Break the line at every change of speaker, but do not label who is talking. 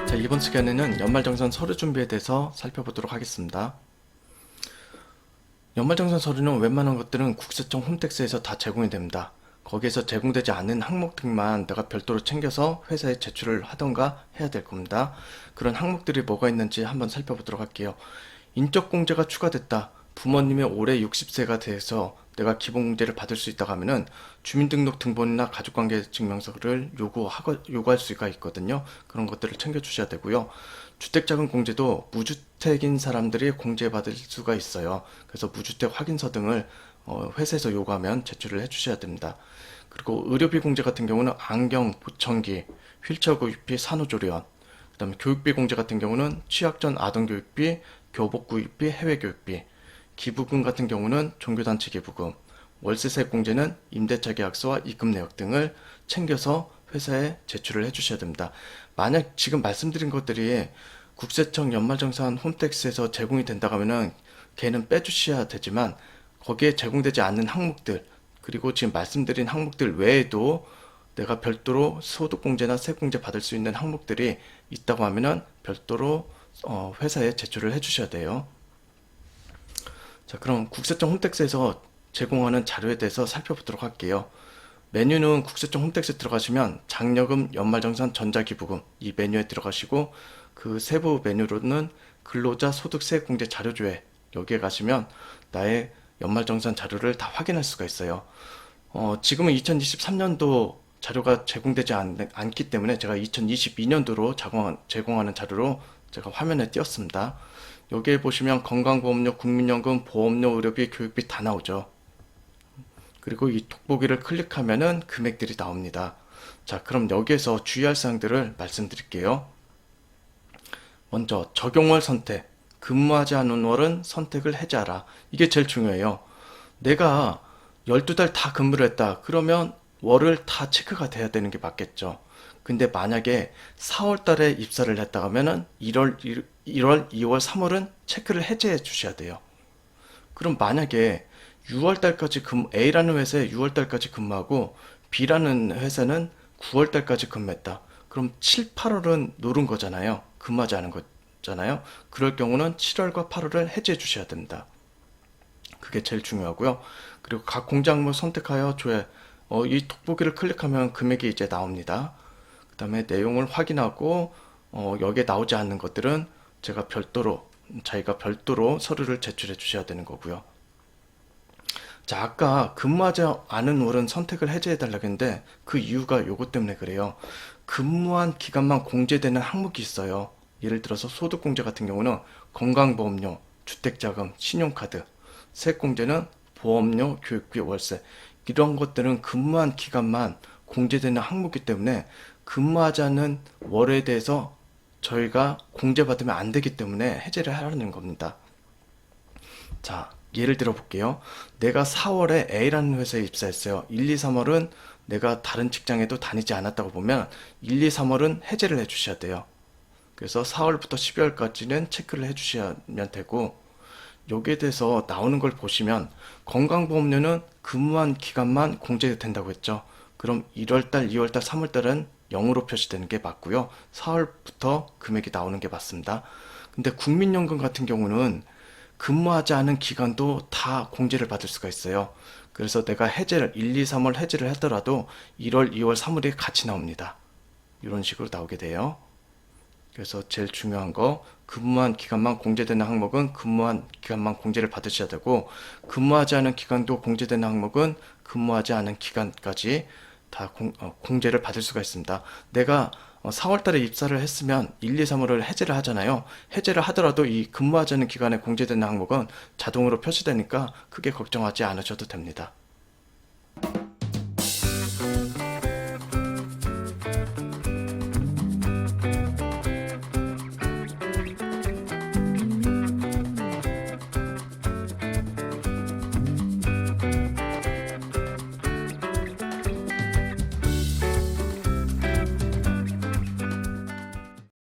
자, 이번 시간에는 연말정산 서류 준비에 대해서 살펴보도록 하겠습니다. 연말정산 서류는 웬만한 것들은 국세청 홈택스에서 다 제공이 됩니다. 거기에서 제공되지 않은 항목들만 내가 별도로 챙겨서 회사에 제출을 하던가 해야 될 겁니다. 그런 항목들이 뭐가 있는지 한번 살펴보도록 할게요. 인적공제가 추가됐다. 부모님이 올해 60세가 돼서 내가 기본공제를 받을 수 있다고 하면은 주민등록 등본이나 가족관계증명서를 요구할 수가 있거든요. 그런 것들을 챙겨주셔야 되고요. 주택자금공제도 무주택인 사람들이 공제받을 수가 있어요. 그래서 무주택 확인서 등을 회사에서 요구하면 제출을 해주셔야 됩니다. 그리고 의료비 공제 같은 경우는 안경, 보청기, 휠체어 구입비, 산후조리원, 그 다음에 교육비 공제 같은 경우는 취약 전 아동교육비, 교복 구입비, 해외교육비, 기부금 같은 경우는 종교단체 기부금, 월세세 공제는 임대차 계약서와 입금 내역 등을 챙겨서 회사에 제출을 해주셔야 됩니다. 만약 지금 말씀드린 것들이 국세청 연말정산 홈택스에서 제공이 된다고 하면은 걔는 빼주셔야 되지만 거기에 제공되지 않는 항목들, 그리고 지금 말씀드린 항목들 외에도 내가 별도로 소득공제나 세공제 받을 수 있는 항목들이 있다고 하면은 별도로 회사에 제출을 해주셔야 돼요. 자, 그럼 국세청 홈택스에서 제공하는 자료에 대해서 살펴보도록 할게요. 메뉴는 국세청 홈택스에 들어가시면 장려금, 연말정산, 전자기부금 이 메뉴에 들어가시고 그 세부 메뉴로는 근로자 소득세 공제 자료조회 여기에 가시면 나의 연말정산 자료를 다 확인할 수가 있어요. 지금은 2023년도 자료가 제공되지 않기 때문에 제가 2022년도로 제공하는 자료로 제가 화면에 띄웠습니다. 여기에 보시면 건강보험료, 국민연금, 보험료, 의료비, 교육비 다 나오죠. 그리고 이 돋보기를 클릭하면은 금액들이 나옵니다. 자, 그럼 여기에서 주의할 사항들을 말씀드릴게요. 먼저 적용월 선택, 근무하지 않은 월은 선택을 해제하라. 이게 제일 중요해요. 내가 12달 다 근무를 했다. 그러면 월을 다 체크가 돼야 되는 게 맞겠죠. 근데 만약에 4월 달에 입사를 했다 하면은 1월, 2월, 3월은 체크를 해제해 주셔야 돼요. 그럼 만약에 6월 달까지 A라는 회사에 6월 달까지 근무하고 B라는 회사는 9월 달까지 근무했다. 그럼 7, 8월은 노른 거잖아요. 근무하지 않은 거잖아요. 그럴 경우는 7월과 8월을 해제해 주셔야 됩니다. 그게 제일 중요하고요. 그리고 각 공제 항목 선택하여 조회. 이 돋보기를 클릭하면 금액이 이제 나옵니다. 그 다음에 내용을 확인하고 여기에 나오지 않는 것들은 자기가 별도로 서류를 제출해 주셔야 되는 거고요. 자, 아까 근무하지 않은 월은 선택을 해제해 달라고 했는데 그 이유가 요것 때문에 그래요. 근무한 기간만 공제되는 항목이 있어요. 예를 들어서 소득공제 같은 경우는 건강보험료, 주택자금, 신용카드, 세액공제는 보험료, 교육비, 월세 이런 것들은 근무한 기간만 공제되는 항목이기 때문에 근무하지 않은 월에 대해서 저희가 공제받으면 안 되기 때문에 해제를 하라는 겁니다. 자, 예를 들어 볼게요. 내가 4월에 A라는 회사에 입사했어요. 1, 2, 3월은 내가 다른 직장에도 다니지 않았다고 보면 1, 2, 3월은 해제를 해 주셔야 돼요. 그래서 4월부터 12월까지는 체크를 해 주시면 되고 여기에 대해서 나오는 걸 보시면 건강보험료는 근무한 기간만 공제된다고 했죠. 그럼 1월달, 2월달, 3월달은 0으로 표시되는 게 맞고요. 4월부터 금액이 나오는 게 맞습니다. 근데 국민연금 같은 경우는 근무하지 않은 기간도 다 공제를 받을 수가 있어요. 그래서 내가 해제를 1, 2, 3월 해제를 하더라도 1월, 2월, 3월이 같이 나옵니다. 이런 식으로 나오게 돼요. 그래서 제일 중요한 거 근무한 기간만 공제되는 항목은 근무한 기간만 공제를 받으셔야 되고 근무하지 않은 기간도 공제되는 항목은 근무하지 않은 기간까지 다 공제를 받을 수가 있습니다. 내가 4월 달에 입사를 했으면 1, 2, 3월을 해제를 하잖아요. 해제를 하더라도 이 근무하지 않은 기간에 공제되는 항목은 자동으로 표시되니까 크게 걱정하지 않으셔도 됩니다.